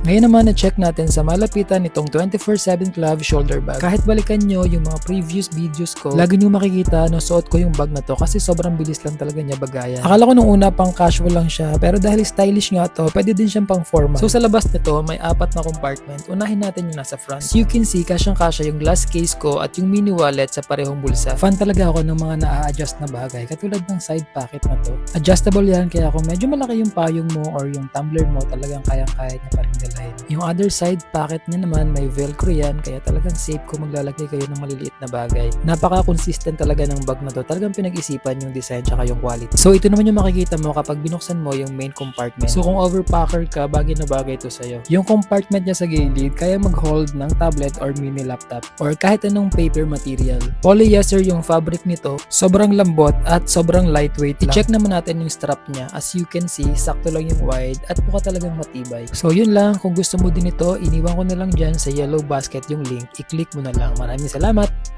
Ngayon naman na-check natin sa malapitan nitong 24/7 Club shoulder bag. Kahit balikan nyo yung mga previous videos ko, lagi nyo makikita no suot ko yung bag na to kasi sobrang bilis lang talaga niya bagayan. Akala ko nung una pang casual lang siya, pero dahil stylish nga to, pwede din siyang pang formal. So sa labas nito, may 4 na compartment. Unahin natin yung nasa front. As you can see, kasyang-kasya yung glass case ko at yung mini wallet sa parehong bulsa. Fan talaga ako ng mga na-adjust na bagay, katulad ng side pocket na to. Adjustable yan, kaya kung medyo malaki yung payong mo or yung tumbler mo, talagang kayang-kaya niya pa rin dalahin. Yung other side pocket niya naman, may velcro yan, kaya talagang safe kung maglalagay kayo ng maliliit na bagay. Napaka-consistent talaga ng bag na to. Talagang pinag-isipan yung design tsaka yung quality. So ito naman yung makikita mo kapag binuksan mo yung main compartment. So kung overpacker ka, bagay na bagay to sa'yo. Yung compartment niya sa gilid, kaya mag-hold ng tablet or mini laptop or kahit anong paper material. Polyester yung fabric nito, sobrang lambot at sobrang lightweight lang. I-check naman natin yung strap niya. As you can see, sakto lang yung wide at mukha talagang matibay. So yun lang, kung gusto mo din ito, iniwan ko na lang dyan sa yellow basket yung link. I-click mo na lang. Maraming salamat!